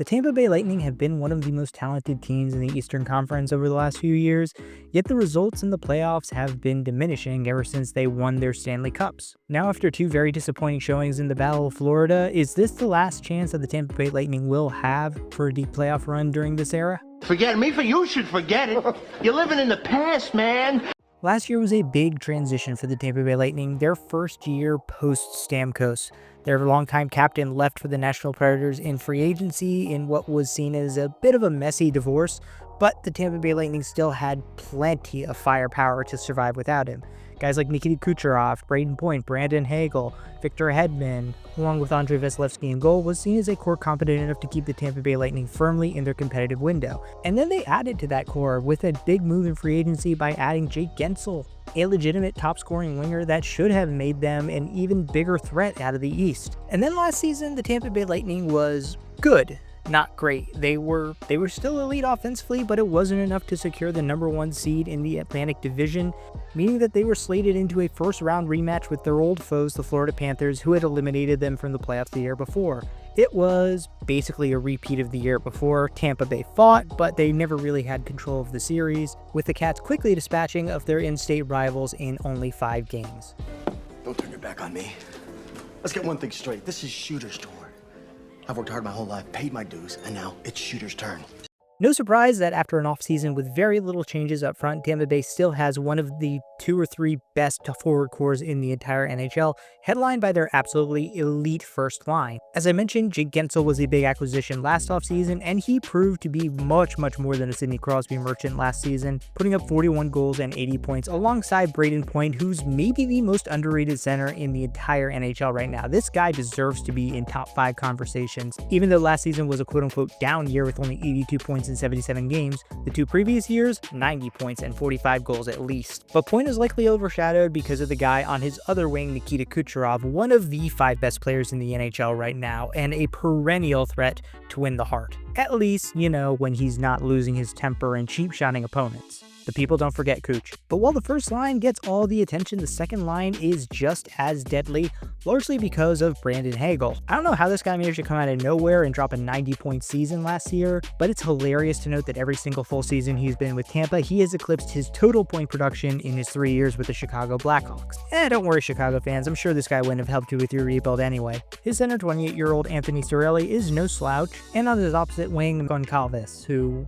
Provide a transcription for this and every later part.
The Tampa Bay Lightning have been one of the most talented teams in the Eastern Conference over the last few years, yet the results in the playoffs have been diminishing ever since they won their Stanley Cups. Now, after two very disappointing showings in the Battle of Florida, is this the last chance that the Tampa Bay Lightning will have for a deep playoff run during this era? Forget me, for you should forget it. You're living in the past, man. Last year was a big transition for the Tampa Bay Lightning, their first year post-Stamkos. Their longtime captain left for the Nashville Predators in free agency in what was seen as a bit of a messy divorce, but the Tampa Bay Lightning still had plenty of firepower to survive without him. Guys like Nikita Kucherov, Braden Point, Brandon Hagel, Victor Hedman, along with Andrei Vasilevsky in goal, was seen as a core competent enough to keep the Tampa Bay Lightning firmly in their competitive window. And then they added to that core with a big move in free agency by adding Jake Guentzel, a legitimate top-scoring winger that should have made them an even bigger threat out of the East. And then last season, the Tampa Bay Lightning was good. Not great. They were still elite offensively, but it wasn't enough to secure the #1 seed in the Atlantic Division, meaning that they were slated into a first-round rematch with their old foes, the Florida Panthers, who had eliminated them from the playoffs the year before. It was basically a repeat of the year before. Tampa Bay fought, but they never really had control of the series, with the Cats quickly dispatching of their in-state rivals in only 5 games. Don't turn your back on me. Let's get one thing straight. This is Shooter's tour. I've worked hard my whole life, paid my dues, and now it's Shooter's turn. No surprise that after an offseason with very little changes up front, Tampa Bay still has one of the 2 or 3 best forward cores in the entire NHL, headlined by their absolutely elite first line. As I mentioned, Jake Guentzel was a big acquisition last offseason, and he proved to be much more than a Sidney Crosby merchant last season, putting up 41 goals and 80 points alongside Braden Point, who's maybe the most underrated center in the entire NHL right now. This guy deserves to be in top 5 conversations. Even though last season was a quote-unquote down year with only 82 points in 77 games, the 2 previous years, 90 points and 45 goals at least. But Point is likely overshadowed because of the guy on his other wing, Nikita Kucherov, one of the 5 best players in the NHL right now, and a perennial threat to win the Hart. At least, when he's not losing his temper and cheap-shotting opponents. The people don't forget Cooch. But while the first line gets all the attention, the second line is just as deadly, largely because of Brandon Hagel. I don't know how this guy managed to come out of nowhere and drop a 90-point season last year, but it's hilarious to note that every single full season he's been with Tampa, he has eclipsed his total point production in his 3 years with the Chicago Blackhawks. Don't worry, Chicago fans, I'm sure this guy wouldn't have helped you with your rebuild anyway. His center, 28-year-old Anthony Cirelli, is no slouch, and on his opposite wing, Goncalves, who,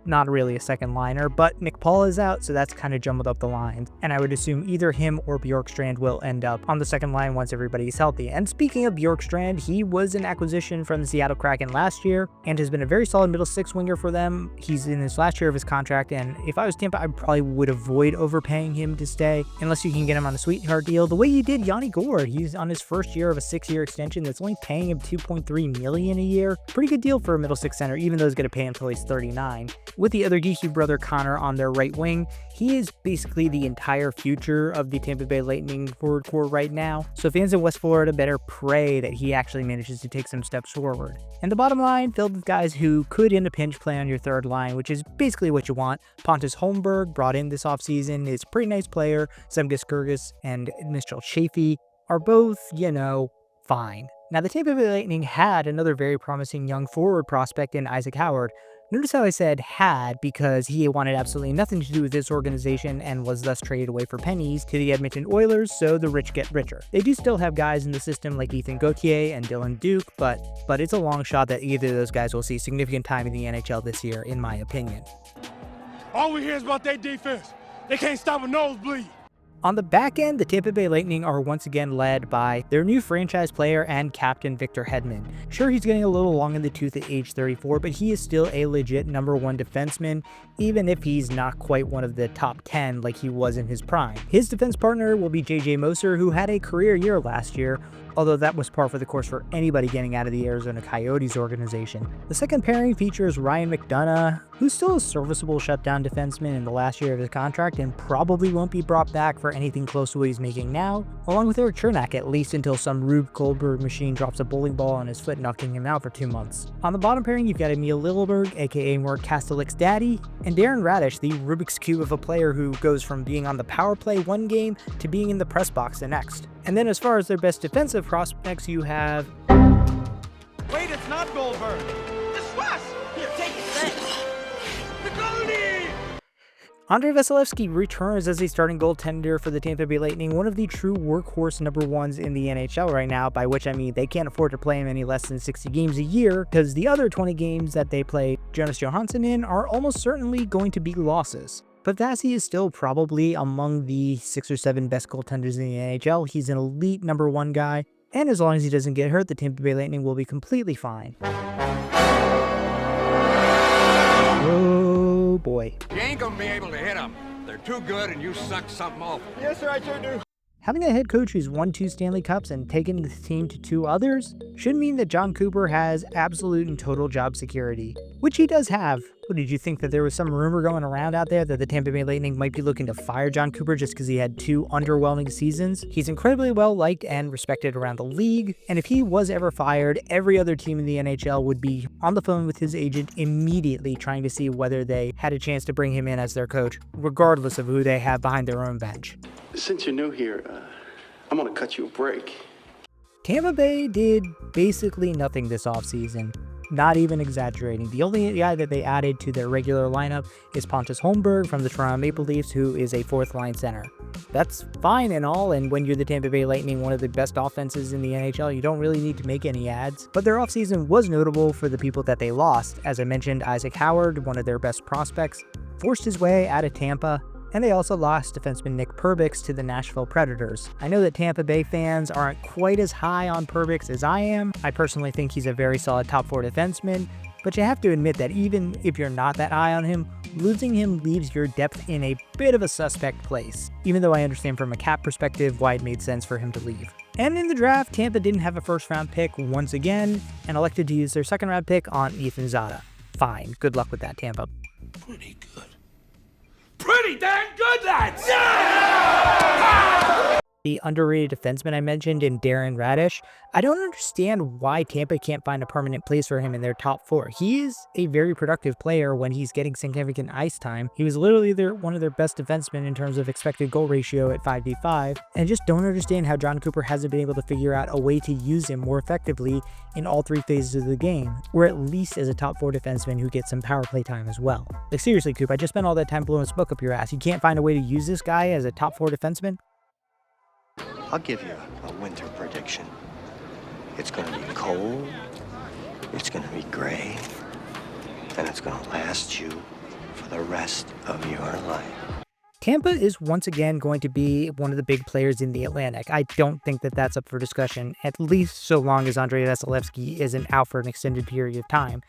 not really a second liner, but Nick Paul is out, so that's kind of jumbled up the lines. And I would assume either him or Bjorkstrand will end up on the second line once everybody's healthy. And speaking of Bjorkstrand, he was an acquisition from the Seattle Kraken last year and has been a very solid middle 6 winger for them. He's in his last year of his contract, and if I was Tampa, I probably would avoid overpaying him to stay, unless you can get him on a sweetheart deal, the way you did Yanni Gourde. He's on his first year of a 6-year extension that's only paying him $2.3 million a year. Pretty good deal for a middle 6 center, even though he's going to pay him until he's 39. With the other geeky brother Connor on their right wing, he is basically the entire future of the Tampa Bay Lightning forward core right now, so fans in West Florida better pray that he actually manages to take some steps forward. And the bottom line, filled with guys who could in a pinch play on your third line, which is basically what you want. Pontus Holmberg, brought in this offseason, is a pretty nice player. Zemgus Girgis and Mitchell Chaffee are both, fine. Now, the Tampa Bay Lightning had another very promising young forward prospect in Isaac Howard. Notice how I said had, because he wanted absolutely nothing to do with this organization and was thus traded away for pennies to the Edmonton Oilers, so the rich get richer. They do still have guys in the system like Ethan Gauthier and Dylan Duke, but it's a long shot that either of those guys will see significant time in the NHL this year, in my opinion. All we hear is about their defense. They can't stop a nosebleed. On the back end, the Tampa Bay Lightning are once again led by their new franchise player and captain, Victor Hedman. Sure, he's getting a little long in the tooth at age 34, but he is still a legit #1 defenseman, even if he's not quite one of the top 10 like he was in his prime. His defense partner will be JJ Moser, who had a career year last year, although that was par for the course for anybody getting out of the Arizona Coyotes organization. The second pairing features Ryan McDonough, who's still a serviceable shutdown defenseman in the last year of his contract and probably won't be brought back for anything close to what he's making now, along with Eric Chernak, at least until some Rube Goldberg machine drops a bowling ball on his foot, knocking him out for 2 months. On the bottom pairing, you've got Emil Lilleberg, aka Mark Kastelik's daddy, and Darren Radish, the Rubik's Cube of a player who goes from being on the power play one game to being in the press box the next. And then as far as their best defensive prospects, you have... Wait, it's not Goldberg. Andrei Vasilevskiy returns as a starting goaltender for the Tampa Bay Lightning, one of the true workhorse number ones in the NHL right now, by which I mean they can't afford to play him any less than 60 games a year, because the other 20 games that they play Jonas Johansson in are almost certainly going to be losses. But Vasi is still probably among the 6 or 7 best goaltenders in the NHL. He's an elite number 1 guy, and as long as he doesn't get hurt, the Tampa Bay Lightning will be completely fine. Oh boy. You ain't gonna be able to hit them. They're too good and you suck something awful. Yes, sir, I sure do. Having a head coach who's won 2 Stanley Cups and taken the team to 2 others should mean that John Cooper has absolute and total job security, which he does have. What, did you think that there was some rumor going around out there that the Tampa Bay Lightning might be looking to fire John Cooper just because he had 2 underwhelming seasons? He's incredibly well liked and respected around the league, and if he was ever fired, every other team in the NHL would be on the phone with his agent immediately trying to see whether they had a chance to bring him in as their coach, regardless of who they have behind their own bench. Since you're new here, I'm gonna cut you a break. Tampa Bay did basically nothing this offseason, not even exaggerating. The only guy that they added to their regular lineup is Pontus Holmberg from the Toronto Maple Leafs, who is a 4th-line center. That's fine and all, and when you're the Tampa Bay Lightning, one of the best offenses in the NHL, you don't really need to make any adds. But their offseason was notable for the people that they lost. As I mentioned, Isaac Howard, one of their best prospects, forced his way out of Tampa. And they also lost defenseman Nick Perbix to the Nashville Predators. I know that Tampa Bay fans aren't quite as high on Perbix as I am. I personally think he's a very solid top 4 defenseman, but you have to admit that even if you're not that high on him, losing him leaves your depth in a bit of a suspect place, even though I understand from a cap perspective why it made sense for him to leave. And in the draft, Tampa didn't have a 1st-round pick once again, and elected to use their 2nd-round pick on Ethan Zada. Fine, good luck with that, Tampa. Pretty good. Pretty dang good, lads! Yeah! The underrated defenseman I mentioned in Darren Radish, I don't understand why Tampa can't find a permanent place for him in their top 4. He is a very productive player when he's getting significant ice time. He was literally one of their best defensemen in terms of expected goal ratio at 5v5, and just don't understand how John Cooper hasn't been able to figure out a way to use him more effectively in all 3 phases of the game, or at least as a top 4 defenseman who gets some power play time as well. Like seriously, Coop, I just spent all that time blowing smoke up your ass. You can't find a way to use this guy as a top 4 defenseman? I'll give you a winter prediction. It's gonna be cold, it's gonna be gray, and it's gonna last you for the rest of your life. Tampa is once again going to be one of the big players in the Atlantic. I don't think that that's up for discussion, at least so long as Andrei Vasilevskiy isn't out for an extended period of time.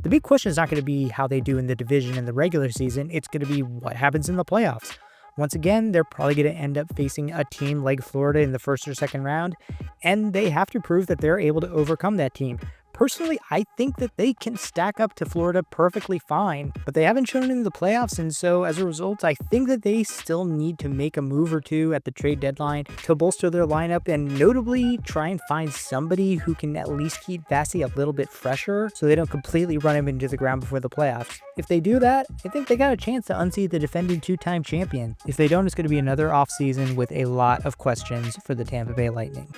The big question is not going to be how they do in the division in the regular season, it's going to be what happens in the playoffs. Once again, they're probably going to end up facing a team like Florida in the 1st or 2nd round, and they have to prove that they're able to overcome that team. Personally, I think that they can stack up to Florida perfectly fine, but they haven't shown it in the playoffs, and so as a result, I think that they still need to make a move or two at the trade deadline to bolster their lineup and notably try and find somebody who can at least keep Vasi a little bit fresher so they don't completely run him into the ground before the playoffs. If they do that, I think they got a chance to unseat the defending 2-time champion. If they don't, it's going to be another offseason with a lot of questions for the Tampa Bay Lightning.